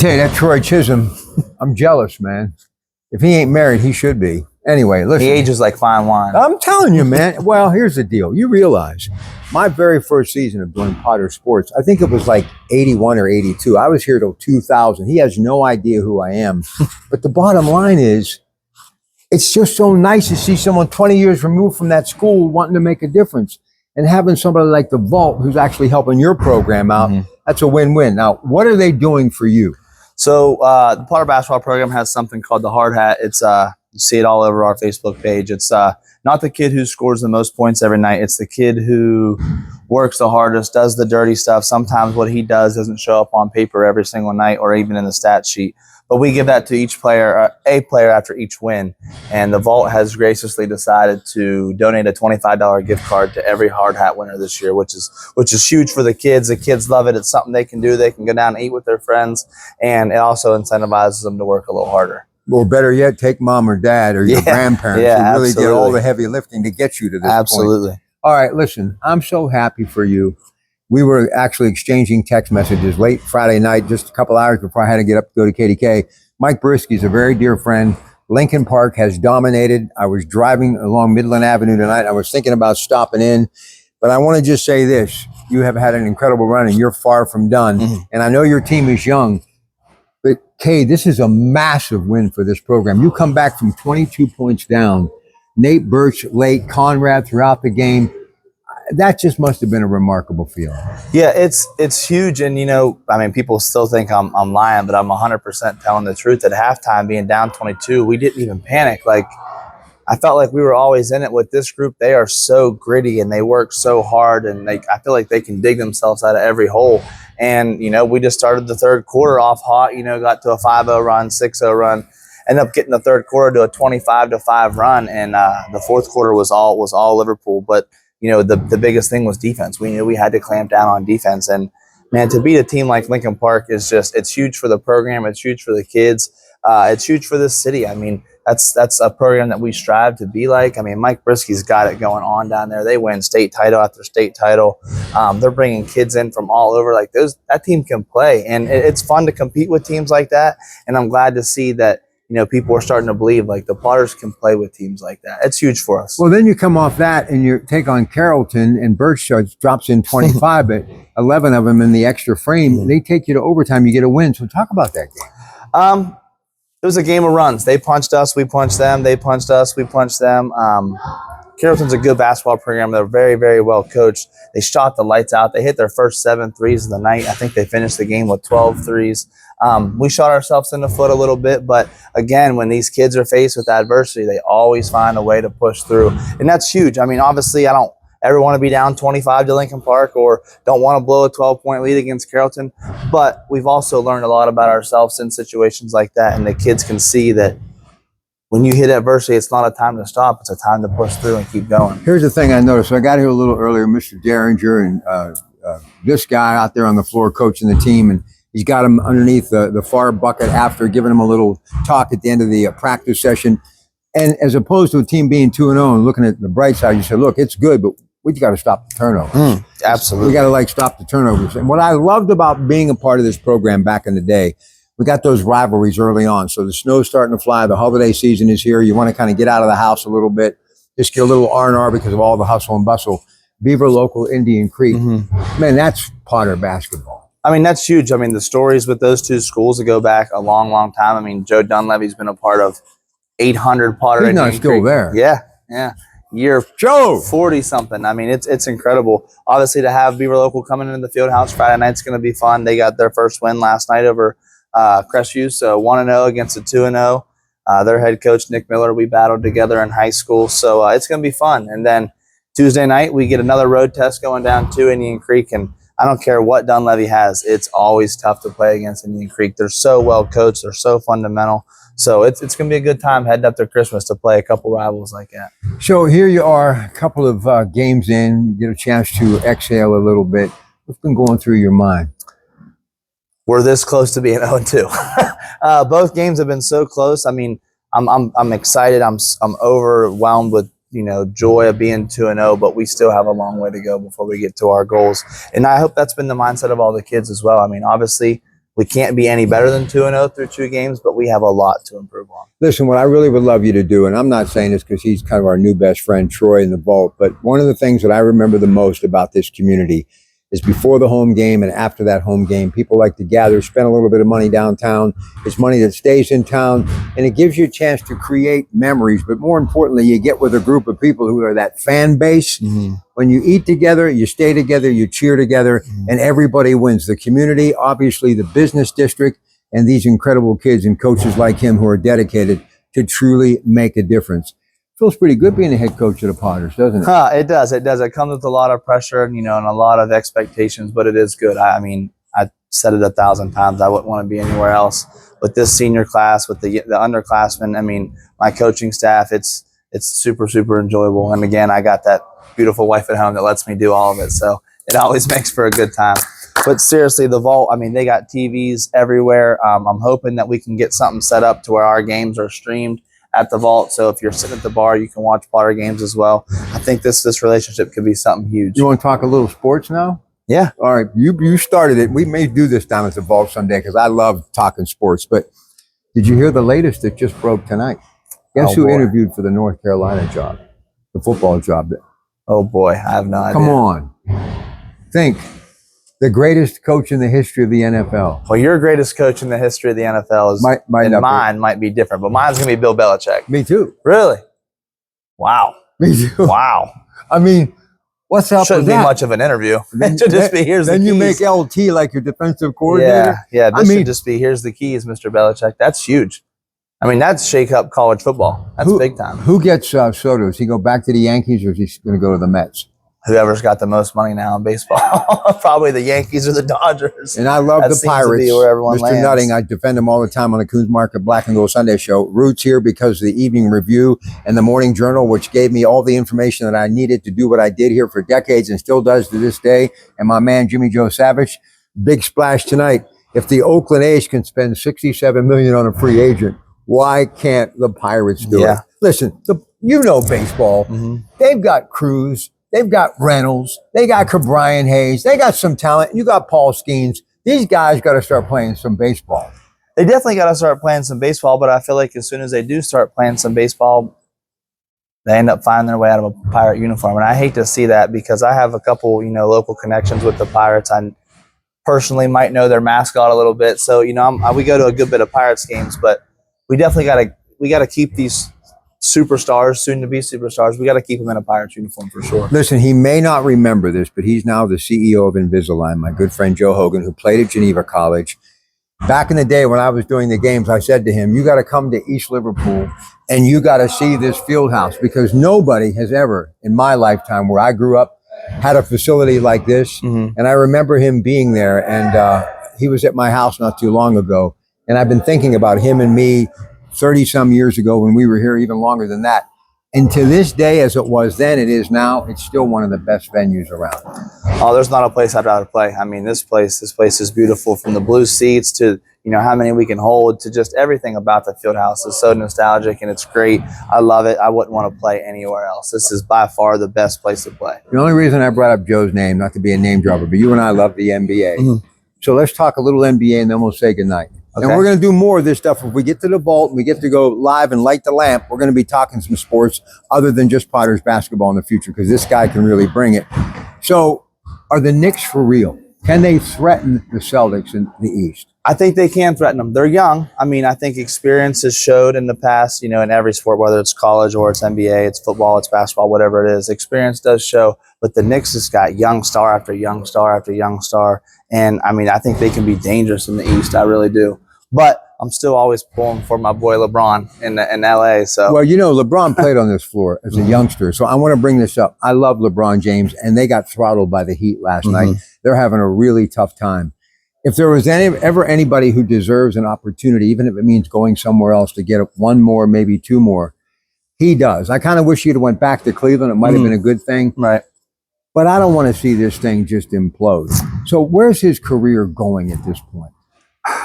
Hey, that Troy Chisholm, I'm jealous, man. If he ain't married, he should be. Anyway, listen. He ages like fine wine. I'm telling you, man. Well, here's the deal. You realize my very first season of doing Potter Sports, I think it was like 81 or 82. I was here till 2000. He has no idea who I am. But the bottom line is, it's just so nice to see someone 20 years removed from that school wanting to make a difference. And having somebody like the Vault who's actually helping your program out, that's a win-win. Now, what are they doing for you? So the Potter basketball program has something called the Hard Hat. It's you see it all over our Facebook page. It's not the kid who scores the most points every night. It's the kid who works the hardest, does the dirty stuff. Sometimes what he does doesn't show up on paper every single night or even in the stat sheet. But we give that to each player, a player after each win. And the Vault has graciously decided to donate a $25 gift card to every Hard Hat winner this year, which is huge for the kids. The kids love it. It's something they can do. They can go down and eat with their friends, and it also incentivizes them to work a little harder. Or better yet, take mom or dad or your grandparents who really did all the heavy lifting to get you to this point. All right, listen, I'm so happy for you. We were actually exchanging text messages late Friday night, just a couple hours before I had to get up to go to KDK. Mike Brisky's a very dear friend. Lincoln Park has dominated. I was driving along Midland Avenue tonight. I was thinking about stopping in, but I want to just say this. You have had an incredible run, and you're far from done. And I know your team is young, but Kade, this is a massive win for this program. You come back from 22 points down. Nate Birch late, Conrad throughout the game. That just must have been a remarkable feeling. Yeah, it's huge. And, you know, I mean, people still think I'm lying, but I'm 100% telling the truth. At halftime, being down 22, we didn't even panic. Like, I felt like we were always in it with this group. They are so gritty and they work so hard, and I feel like they can dig themselves out of every hole. And, you know, we just started the third quarter off hot, you know, got to a 5-0 run, 6-0 run, ended up getting the third quarter to a 25-5 run. And the fourth quarter was all Liverpool. But, you know, the biggest thing was defense. We knew we had to clamp down on defense. And, man, to beat a team like Lincoln Park is just – it's huge for the program. It's huge for the kids. It's huge for this city. I mean, that's a program that we strive to be like. I mean, Mike Brisky's got it going on down there. They win state title after state title. They're bringing kids in from all over. Like, that team can play. And it's fun to compete with teams like that. And I'm glad to see that, you know, people are starting to believe like the Potters can play with teams like that. It's huge for us. Well, then you come off that and you take on Carrollton, and Birch drops in 25, but 11 of them in the extra frame. They take you to overtime. You get a win. So talk about that game. It was a game of runs. They punched us, we punched them. They punched us, we punched them. Carrollton's a good basketball program. They're very, very well coached. They shot the lights out. They hit their first 7 threes of the night. I think they finished the game with 12 threes. We shot ourselves in the foot a little bit, but again, when these kids are faced with adversity, they always find a way to push through, and that's huge. I mean, obviously, I don't ever want to be down 25 to Lincoln Park or don't want to blow a 12-point lead against Carrollton, but we've also learned a lot about ourselves in situations like that, and the kids can see that when you hit adversity, it's not a time to stop. It's a time to push through and keep going. Here's the thing I noticed. So I got here a little earlier, Mr. Derringer and this guy out there on the floor coaching the team, and he's got him underneath the far bucket after giving him a little talk at the end of the practice session. And as opposed to a team being 2-0 and looking at the bright side, you said, look, it's good, but we got to stop the turnovers. Absolutely. We got to stop the turnovers. And what I loved about being a part of this program back in the day, we got those rivalries early on. So the snow's starting to fly. The holiday season is here. You want to kind of get out of the house a little bit, just get a little R&R because of all the hustle and bustle. Beaver Local, Indian Creek. Man, that's Potter basketball. I mean, that's huge. I mean, the stories with those two schools that go back a long, long time. I mean, Joe Dunleavy's been a part of 800 Potter. He's not still there. Yeah. Year Joe 40-something. I mean, it's incredible. Obviously, to have Beaver Local coming into the field house Friday night's going to be fun. They got their first win last night over Crestview, so 1-0 against a 2-0. Their head coach, Nick Miller, we battled together in high school, so it's going to be fun. And then Tuesday night, we get another road test going down to Indian Creek, and I don't care what Dunleavy has. It's always tough to play against Indian Creek. They're so well coached. They're so fundamental. So it's going to be a good time heading up to Christmas to play a couple rivals like that. So here you are, a couple of games in. You get a chance to exhale a little bit. What's been going through your mind? We're this close to being 0-2. Both games have been so close. I mean, I'm excited. I'm overwhelmed with, you know, joy of being 2-0, but we still have a long way to go before we get to our goals. And I hope that's been the mindset of all the kids as well. I mean, obviously, We can't be any better than 2-0 through 2 games, but we have a lot to improve on. Listen, what I really would love you to do, and I'm not saying this because he's kind of our new best friend, Troy, in the vault, but one of the things that I remember the most about this community is before the home game and after that home game, people like to gather, spend a little bit of money downtown. It's money that stays in town, and it gives you a chance to create memories. But more importantly, you get with a group of people who are that fan base. Mm-hmm. When you eat together, you stay together, you cheer together, and everybody wins. The community, obviously the business district, and these incredible kids and coaches like him who are dedicated to truly make a difference. Feels pretty good being the head coach of the Potters, doesn't it? It does. It does. It comes with a lot of pressure and, and a lot of expectations, but it is good. I mean, I said it 1,000 times. I wouldn't want to be anywhere else. With this senior class, with the underclassmen, I mean, my coaching staff, it's super, super enjoyable. And again, I got that beautiful wife at home that lets me do all of it. So it always makes for a good time. But seriously, the vault, I mean, they got TVs everywhere. I'm hoping that we can get something set up to where our games are streamed at the vault. So if you're sitting at the bar, you can watch Potter games as well. I think this relationship could be something huge. You want to talk a little sports now? Yeah. All right. You started it. We may do this down at the vault someday because I love talking sports. But did you hear the latest that just broke tonight? Guess who interviewed for the North Carolina job, the football job? Oh boy, I have no idea. Come on. Think. The greatest coach in the history of the NFL. Well, your greatest coach in the history of the NFL is, mine might be different, but mine's going to be Bill Belichick. Me too. Really? Wow. Me too. Wow. I mean, what's up Shouldn't with that? be much of an interview. It should just be, here's the keys. Then you make LT like your defensive coordinator? Yeah, this should just be, here's the keys, Mr. Belichick. That's huge. I mean, that's shake up college football. That's big time. Who gets Soto? Does he go back to the Yankees or is he going to go to the Mets? Whoever's got the most money now in baseball. Probably the Yankees or the Dodgers. And I love the Pirates. Mr. Lands. Nutting, I defend him all the time on the Coons Market Black and Gold Sunday show. Roots here because of the Evening Review and the Morning Journal, which gave me all the information that I needed to do what I did here for decades and still does to this day. And my man, Jimmy Joe Savage, big splash tonight. If the Oakland A's can spend $67 million on a free agent, why can't the Pirates do it? Listen, baseball. Mm-hmm. They've got Cruz. They've got Reynolds. They got Cabrian Hayes. They got some talent. You got Paul Skeens. These guys got to start playing some baseball. They definitely got to start playing some baseball, but I feel like as soon as they do start playing some baseball, they end up finding their way out of a Pirate uniform. And I hate to see that because I have a couple, local connections with the Pirates. I personally might know their mascot a little bit. So, we go to a good bit of Pirates games, but we definitely got to keep these superstars, soon to be superstars. We got to keep them in a Pirates uniform for sure. Listen, he may not remember this, but he's now the CEO of Invisalign, my good friend Joe Hogan, who played at Geneva College. Back in the day when I was doing the games, I said to him, you got to come to East Liverpool and you got to see this field house because nobody has ever in my lifetime where I grew up had a facility like this. Mm-hmm. And I remember him being there and he was at my house not too long ago. And I've been thinking about him and me 30 some years ago when we were here, even longer than that. And to this day, as it was then, it is now, it's still one of the best venues around. Oh, there's not a place I'd rather play. I mean, this place is beautiful, from the blue seats to, how many we can hold to just everything about the field house is so nostalgic and it's great. I love it. I wouldn't want to play anywhere else. This is by far the best place to play. The only reason I brought up Joe's name, not to be a name dropper, but you and I love the NBA. Mm-hmm. So let's talk a little NBA and then we'll say goodnight. Okay. And we're going to do more of this stuff. If we get to the vault and we get to go live and light the lamp, we're going to be talking some sports other than just Potters basketball in the future because this guy can really bring it. So are the Knicks for real? Can they threaten the Celtics in the East? I think they can threaten them. They're young. I mean, I think experience has showed in the past, in every sport, whether it's college or it's NBA, it's football, it's basketball, whatever it is, experience does show. But the Knicks has got young star after young star after young star. And, I mean, I think they can be dangerous in the East. I really do. But I'm still always pulling for my boy LeBron in L.A. So, well, LeBron played on this floor as a youngster. So I want to bring this up. I love LeBron James, and they got throttled by the Heat last night. They're having a really tough time. If there was ever anybody who deserves an opportunity, even if it means going somewhere else to get one more, maybe two more, he does. I kind of wish he'd have went back to Cleveland. It might have been a good thing. Right. But I don't want to see this thing just implode. So where's his career going at this point?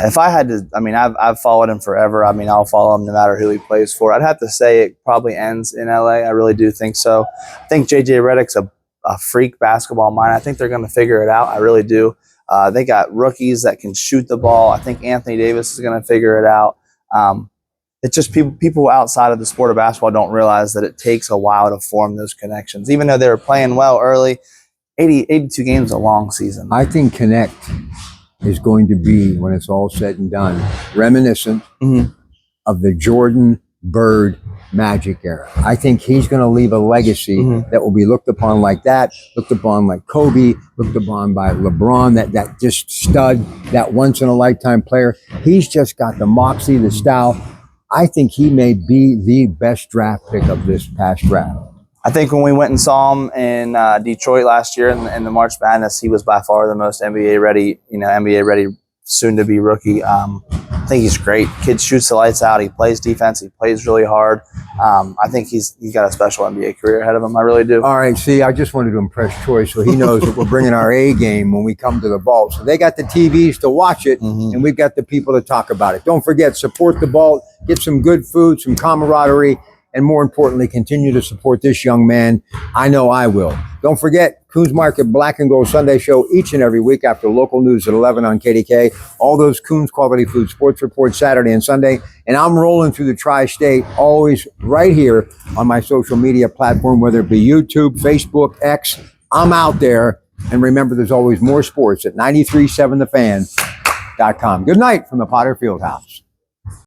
If I had to, I mean, I've followed him forever. I mean, I'll follow him no matter who he plays for. I'd have to say it probably ends in LA. I really do think so. I think JJ Redick's a freak basketball mind. I think they're going to figure it out. I really do. They got rookies that can shoot the ball. I think Anthony Davis is going to figure it out. It's just people outside of the sport of basketball don't realize that it takes a while to form those connections. Even though they were playing well early, 82 games is a long season. I think Connect is going to be, when it's all said and done, reminiscent of the Jordan, Bird, Magic era. I think he's going to leave a legacy that will be looked upon like that, looked upon like Kobe, looked upon by LeBron, that just stud, that once-in-a-lifetime player. He's just got the moxie, the style. I think he may be the best draft pick of this past draft. I think when we went and saw him in Detroit last year in the March Madness, he was by far the most NBA ready, soon-to-be rookie. I think he's great. Kid shoots the lights out. He plays defense. He plays really hard. I think he's got a special NBA career ahead of him. I really do. All right. See, I just wanted to impress Troy so he knows that we're bringing our A game when we come to the vault. So they got the TVs to watch it, and we've got the people to talk about it. Don't forget, support the vault. Get some good food, some camaraderie, and more importantly, continue to support this young man. I know I will. Don't forget, Coons Market Black and Gold Sunday show each and every week after local news at 11 on KDK. All those Coons Quality Food Sports Report Saturday and Sunday. And I'm rolling through the tri-state, always right here on my social media platform, whether it be YouTube, Facebook, X. I'm out there. And remember, there's always more sports at 937thefan.com. Good night from the Potter Fieldhouse.